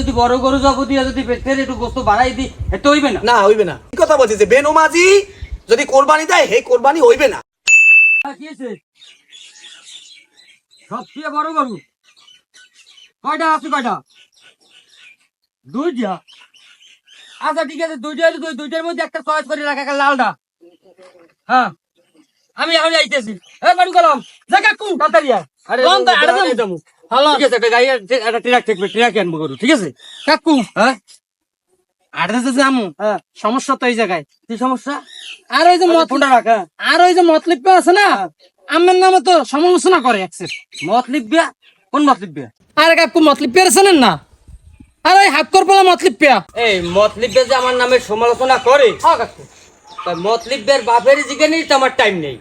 যদি বড় গরু জব দিয়া যদি পেটের একটু গোস্ত বাড়াই দি এত হইবে না? না হইবে না। কি কথা বলছিস যে বেনমাজি যদি কোরবানি দেয় হে কোরবানি হইবে না। কি আছে সবচেয়ে বড় গরু কয়টা আছে? কয়টা? দুইটা। আচ্ছা ঠিক আছে, দুইটার মধ্যে একটা চয়েস করে রাখা, লালটা। হ্যাঁ আমি এখন যাইতেছি। বাড়ি গেলাম যা কাকু তাড়াতাড়ি আয়। ঠিক আছে, একটা গাড়ি একটা ট্রাক থাকবে, ট্রাক আনবো গরু। ঠিক আছে কাকু, হ্যাঁ আড়াতে যামু হ্যাঁ। সমস্যা তো এই জায়গায়। কি সমস্যা? আর ওই যে ফোনটা রাখ। হ্যাঁ আর ওই যে মতলিব আছে না, আমার নামে তো সমালোচনা করে একসের। মতলিব বিয়া? কোন মতলিব বিয়া? আরে কাকু মতলিব পেয়ে আছেন না? আর ওই হাত করবো মতলিব পেয়া। এই মতলিব বিয়া যে আমার নামে সমালোচনা করে, মতলিবের বাপের জিজ্ঞে নেই তো আমার টাইম নেই।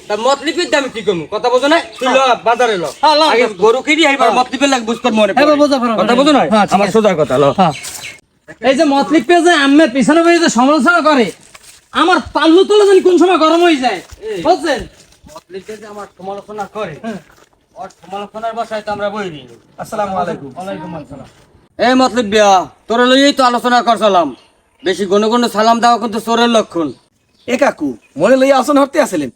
তা মতলিবের দাম কি কমু কথা বোঝো না? তুই ল বাজারে ল, আগে গরু কিনি এইবার মতলিবের লাগে বুঝ কর মনে কথা বোঝো না? আমার সোজা কথা ল। এই যে মতলিব পেয়ে যে আমের পিছনে পেয়ে যে সমালোচনা করে, আমার পাল্লু তোলা জানি কোন সময় গরম হয়ে যায় বুঝছেন? মতলিব যে আমার সমালোচনা করে, ওর সমালোচনার বাসায় তো আমরা বই দিই। আসসালামু আলাইকুম। ওয়ালাইকুম আসসালাম। এই মতলিব বিয়া তোর লইই তো আলোচনা করছিলাম, বেশি গুণ গুণ সালাম দেওয়া কিন্তু চোরের লক্ষণ। এ কাকু মনে লইয়া আসন হরতে আসলেন,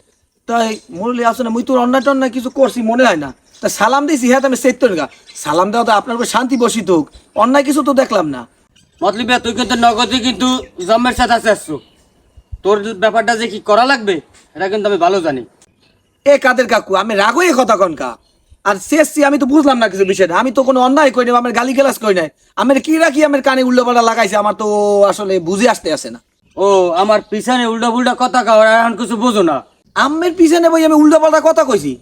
তাই মনে লইয়া আসন মুই তোর অন্যায় টন্যায় কিছু করছি মনে হয় না, তা সালাম দিয়েছি হ্যাঁ আমি সেত্তর গা সালাম দেওয়া তো আপনার উপর শান্তি বসিত হোক, অন্যায় কিছু তো দেখলাম না। মতলিব বিয়া তুই কিন্তু নগদে কিন্তু জম্মের সাথে আসছো, তোর ব্যাপারটা যে কি করা লাগবে এটা কিন্তু আমি ভালো জানি। এ কাদের কাকু আমি রাগো এ কথা কনকা আর শেষছি, আমি তো বুঝলাম না কিছু বিষয়টা, আমি তো কোনো অন্যায় করি না, আমার গালি গালাজ করি নাই, আমার কি রাখি আমার কানে উল্টো পাল্টা লাগাইছে, আমার তো আসলে বুঝে আসতে আসে না। ও আমার পিছনে উল্টা পুল্টা কথা কও, এখন কিছু বোঝো না। আমের পিছনে বই আমি উল্টো পাল্টা কথা কইছি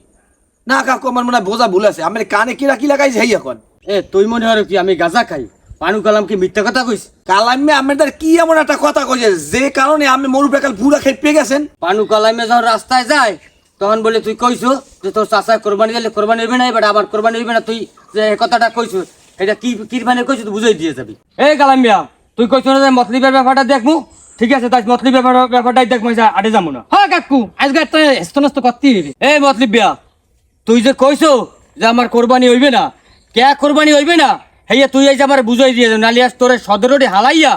না কাকু, আমার মনে হয় বোঝা ভুল আছে, আমার কানে কি রাখি লাগাইছে হেই এখন। এ তুই মনে হয় কি আমি গাঁজা খাই? পানু কালাম কি মিথ্যা কথা কইছি? কালামে আমাদের কি এমন একটা কথা কইছে যে কারণে আমি মরু বেকাল পুরা খেপে গেছেন। পানু কালামে যখন রাস্তায় যায় তখন বলে তুই কইছো যে তোর চাচা কোরবানি দিলে কোরবানি হইবে না, এবার আবার কোরবানি হইবে না, তুই যে কথাটা কইছো এটা কি কিরবানি কইছো তুই বুঝাই দিয়ে যাবি। এই কালাম মিয়া তুই কইছো না যে মতলিবের ব্যাপারটা দেখমু, ঠিক আছে তাই মতলিবের ব্যাপারটাই দেখমু, আড়ে যাবো না। হ্যাঁ কাকু আজকে একটা হস্তনস্ত করতেই হবে। এই মতলিব বিয়া তুই যে কইছো যে আমার কোরবানি হইবে না, কে কোরবানি হইবে না হেয়া তুই এই যে আমার বুঝাই দিয়ে যাবি, নালিয়াস তোরে সদরটি হালাইয়া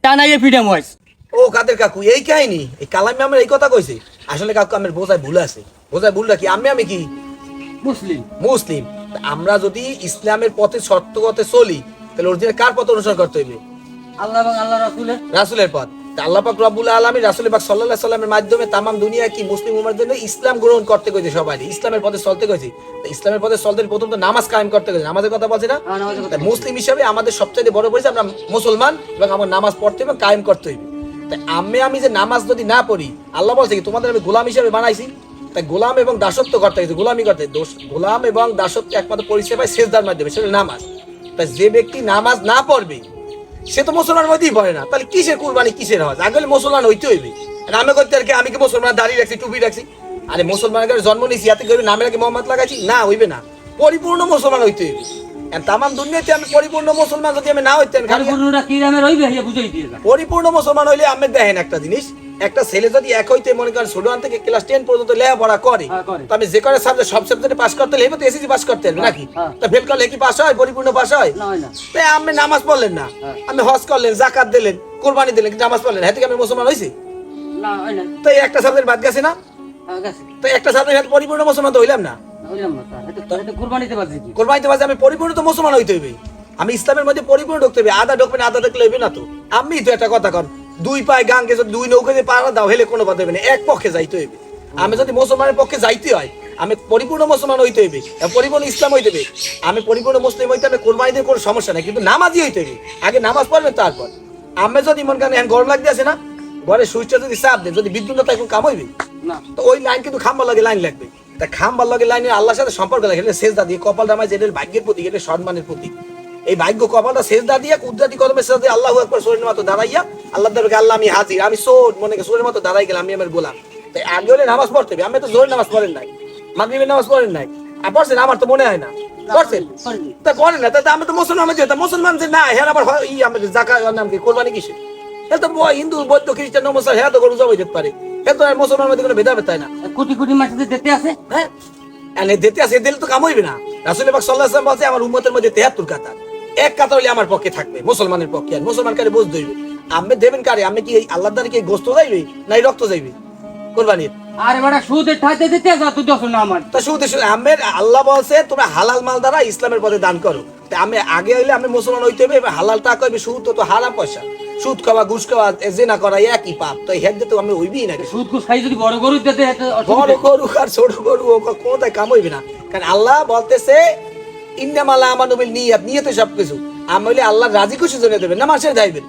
টানাইয়া পিঠে ময়স। ও কাদের কাকু এই কাহিনী, এই কালামে আমার এই কথা কইছে। আসলে কাকু আমার বোঝায় ভুল আছে, বোঝায় ভুল রাখি আমি কি মুসলিম মুসলিম, আমরা যদি ইসলামের পথে সত্য পথে চলি তাহলে অরিজিনাল কার পথ অনুসরণ করতে হইবে? আল্লাহ এবং আল্লাহ রাসূলের রাসূলের পথ। আল্লাহ পাক রব্বুল আলামিন রাসূল পাক সাল্লাল্লাহু আলাইহি সাল্লামের মাধ্যমে তামাম দুনিয়া কি মুসলিম উম্মাহর জন্য ইসলাম গ্রহণ করতে কইছে, সবাই ইসলামের পথে চলতে কইছে। ইসলামের পথে চলতে প্রথম তো নামাজ কায়েম করতে কইছে, নামাজের কথা বলছি না? তাই মুসলিম হিসেবে আমাদের সবচেয়ে বড় পরিচয় আমরা মুসলমান এবং আমার নামাজ পড়তে এবং কায়েম করতে হইবে। তাই আমি যে নামাজ যদি না পড়ি, আল্লাহ বলছে কি তোমাদের আমি গোলাম হিসেবে বানাইছি, তাই গোলাম এবং দাসত্ব করতে গেছে, গোলামি করতে গোলাম এবং দাসত্ব একমাত্র পরিচয় পায় সেজদার মাধ্যমে, সেটা নামাজ। তাই যে ব্যক্তি নামাজ না পড়বে সে তো মুসলমানের মধ্যেই পড়ে না, তাহলে কিসের কুরবানি কিসের হজ? আগে মুসলমান হইতে হইবে। আমি করতে আর কি, আমি কি মুসলমান দাঁড়িয়ে রাখছি টুপি রাখছি? আরে মুসলমানের জন্ম নিয়েছি হাতে করবে নামে রাখি মোহাম্মদ লাগাইছি? না হইবে না, পরিপূর্ণ মুসলমান হইতে হইবে। তামাম দুনিয়াতে আমি পরিপূর্ণ মুসলমান যদি আমি না হইতে, পরিপূর্ণ মুসলমান হইলে আমি দেখেন একটা জিনিস, একটা ছেলে যদি এক হইতে মনে করেন ছোট থেকে ক্লাস 10 পর্যন্ত লেখাপড়া করে, তো আমি যে করে সাবজেক্ট সব সাবজেক্টে পাস করতে হলে তো এসএসসি পাস করতে হবে নাকি? তা ফেল করলে কি পাস হয়? পরিপূর্ণ পাস হয় না। তাই আপনি নামাজ পড়লেন না, আপনি হজ করলেন, যাকাত দিলেন, কুরবানি দিলেন, কিন্তু নামাজ পড়লেন, এতে কি আমি মুসলমান হইছি? তো একটা সাবজেক্ট বাদ গেছে না? তো একটা সাবজেক্ট পরিপূর্ণ মুসলমান তো হইলাম না। কোরবানিতে বাজে আমি পরিপূর্ণ তো মুসলমান হইতে হইবে, আমি ইসলামের মধ্যে পরিপূর্ণ ঢুকতে হবে। আধা ঢুকবেন আধা ঢুকলে হইবে না তো। আমি তো একটা কথা কর, দুই পায়ে গাঙ্গে যদি দুই নৌকাতে পাড়া দাও হেলে কোনো কথা হইবে না, এক পক্ষে যাইতে হইবে। আমি যদি মুসলমানের পক্ষে যাইতে হয় আমি পরিপূর্ণ মুসলমান হইতে হইবে, পরিপূর্ণ ইসলাম হইতে হবে। আমি পরিপূর্ণ মুসলিম হইতে হবে, কোরবানি দিয়ে কোনো সমস্যা নাই, কিন্তু নামাজই হইতে হবে। আগে নামাজ পড়বেন তারপর। আমি যদি মন কারণ এখন গরম লাগতে আছে না, ঘরে সুইচটা যদি চাপ দেন, যদি বিদ্যুৎ না থাকে কাম হইবে তো ওই লাইন কিন্তু খাম্বার লাগে লাইন লাগবে। তা খাম্বার লাগে লাইনে আল্লাহর সাথে সম্পর্ক লাগে, সেজদা দিয়ে কপাল রামায়, যেটা ভাগ্যের প্রতীক, এটা সম্মানের প্রতীক। এই ভাগ্য কপালটা সেজদা দিয়ে কুদরতি কদমে সেজদা দিয়ে আল্লাহু আকবার সূরের মতো দাঁড়াইয়া আল্লাহ দরবারে আল্লাহ আমি হাজির, আমি সোর মনে করে সূরের মতো দাঁড়াই গেলাম, আমি আমার গোলাম। তাই আগে হলে নামাজ পড়তে হবে। আমি তো জোহরের নামাজ পড়েন নাই, মাগরিবের নামাজ পড়েন নাই, আর পড়ছেন? আমার তো মনে হয় না পড়ছেন। তা পড়েন না, তা আমি তো মুসলমান, মুসলমান যে না হ্যাঁ আবার আমাদের জাকাত নাম কি কোরবানি কিসে? হ্যাঁ তো হিন্দু বৌদ্ধ খ্রিস্টান মুসলমান হ্যাঁ তো গরু জবাই দিতে পারে, হ্যাঁ তো মুসলমানের মধ্যে কোনো ভেদাভেদ তাই না? কোটি কোটি মাসে দিতে আছে, হ্যাঁ দিতে আছে, দিলে তো কাম হইবে না। রাসূল পাক সাল্লাল্লাহু আলাইহি ওয়াসাল্লাম বলছে আমার উম্মতের মধ্যে 73 কাতার, এক কাতার হলে আমার পক্ষে থাকবে, মুসলমানের পক্ষে। আর মুসলমান কারে বুঝ দইবে, আমি দেবেন কারে? আমি কি এই আল্লাহর দ্বারা কি গোস্ত যাইবে নাই রক্ত যাইবে কোরবানির? আরে বেটা সুদের ঠাইতে দিতে যা তুই দশ না আমার তা শুধু আমের আল্লাহ বলছে তোমরা হালাল মাল দ্বারা ইসলামের পথে দান করো। তা আমি আগে হইলে আমি মুসলমান হইতে হবে, এবার হালাল টাকা হইবে, সুদ তো হারাম পয়সা, সুদ খাওয়া ঘুষ খাওয়া জেনা করা একই পাপ। তো হেড তো আমি হইবি না। সুদ ঘুষ খাই যদি বড় গরু দিতে বড় গরু আর ছোট গরু কোথায় কাম হইবে না। কারণ আল্লাহ বলতেছে ইন্নামাল আমানু বিল নিয়াত, নিয়তে সবকিছু। আমি হইলে আল্লাহ রাজি খুশি জন্য দেবেন না মানুষের যাইবেন?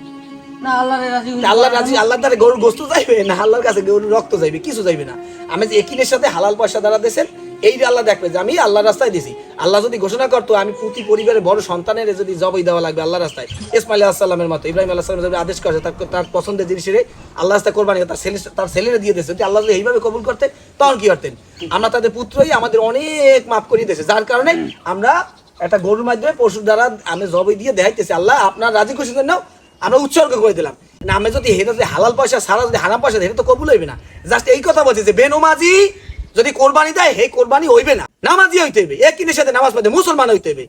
না আল্লাহর রাজি আল্লাহ রাজি, আল্লাহর দ্বারা গরুর গোস্ত যাইবে না আল্লাহর কাছে গরুর রক্ত যাইবে? কিছু যাইবে না। আমি যে একিনের সাথে হালাল পয়সা দ্বারা দিয়েছেন, এই যে আল্লাহ দেখবে যে আমি আল্লাহর রাস্তায় দিছি। আল্লাহ যদি ঘোষণা করতো আমি প্রতি পরিবারের বড় সন্তানের যদি জবাই দেওয়া লাগবে আল্লাহর রাস্তায়, ইসমাইল আলাইহিস সালামের মতো, ইব্রাহিম আলাইহিস সালাম যদি আদেশ করেছে তার পছন্দের জিনিসের আল্লাহ রাস্তায় কোরবানি, তার ছেলেরা দিয়ে দিয়েছে, যদি আল্লাহ যদি এইভাবে কবুল করতেন তখন কি করতেন? আমরা তাদের পুত্রই আমাদের অনেক মাফ করিয়ে দিয়েছে। যার কারণে আমরা একটা গরুর মাধ্যমে পশুর দ্বারা আমি জবাই দিয়ে দেখাইতেছি আল্লাহ আপনার রাজি খুশির জন্য আমরা উৎসর্গ করে দিলাম। না আমি যদি হেটা যদি হালাল পয়সা সারা যদি হারাম পয়সা দেয়, এটা তো কবুল হইবে না। জাস্ট এই কথা বলছি যে বেনমাজি যদি কোরবানি দেয় হে কোরবানি হইবে না, নামাজি হইতে হবে, একিনের সাথে নামাজ পড়তে মুসলমান হইতে হবে।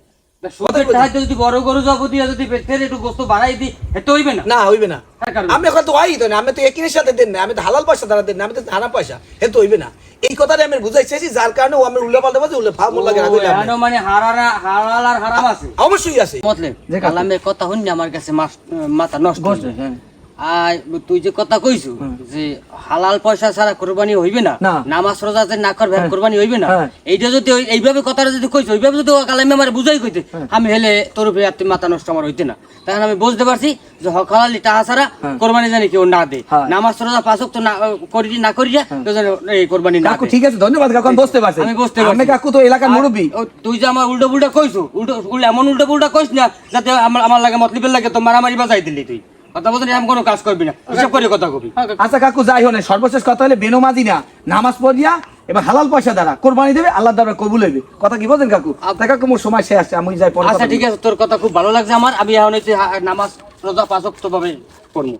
সুদের ঠাইতে যদি বড় গরু জব দিয়া যদি পেটের একটু গোস্ত বাড়াই দিই এটা হইবে না। না হইবে না। হ্যাঁ, কারণ- আমি এখন তো হই তো না, আমি তো একিনের সাথে দেন না, আমি তো হালাল পয়সা দ্বারা দেন না, আমি তো হারাম পয়সা, হে তো হইবে না। এই কথাটা আমি বুঝাইছি, যার কারণে ও আমি উল্টা পাল্টা বলছি, উল্টা ফাল লাগে না ও, এখানেও মানে হালাল আর হারাম আছে। অবশ্যই আছে। মতলব যে কাকু- কালামের কথা শুনি আমার কাছে মাথা নষ্ট হয়ে যায়। হ্যাঁ। আর তুই যে কথা কইছু যে হালাল পয়সা ছাড়া কোরবানি হইবে না, না। নামাজ রোজা যে না করবে কোরবানি হইবে না, হ্যাঁ। এইটা যদি এইভাবে কথাটা যদি কইছো, ওইভাবে যদি কালামে আমার বুঝাই কইতে, আমি হেলে তোর উপরে আর মাথা নষ্ট আমার হইতে না। তখন আমি বুঝতে পারছি যে হকালি টাকা ছাড়া কোরবানি জানি কেউ না দে, হ্যাঁ। নামাজ রোজা পাঁচ ওয়াক্ত না করিয়া কেউ যেন এই কোরবানি না কাকু দেয়। ঠিক আছে, ধন্যবাদ কাকু, আমি বুঝতে পারছি। আমি বুঝতে পারছি। আমি কাকু তো এলাকার মুরব্বী। আর তুই যে আমার উল্টো পুল্টা কইছো, এমন উল্টো পুল্টা কইস না যাতে আমার লাগে মতলবের লাগে তো মারামারি বাজাই দিলি। তুই কথা বলতে এমন কোনো কাজ করবি না, হিসাব করে কথা কবি। আচ্ছা কাকু যাই হোক, সর্বশেষ কথা হলে বেনমাজি না, নামাজ পড়িয়া এবার হালাল পয়সা দ্বারা কোরবানি দেবে, আল্লাহর দ্বারা কবুল হইবে। কথা কি বলেন কাকু? তা কাকু মোর সময় শেষ, আমি যাই পরে। আচ্ছা ঠিক আছে, তোর কথা খুব ভালো লাগছে আমার। আমি এখন নামাজ রোজা পাঁচ ওয়াক্ত ভাবে করবো।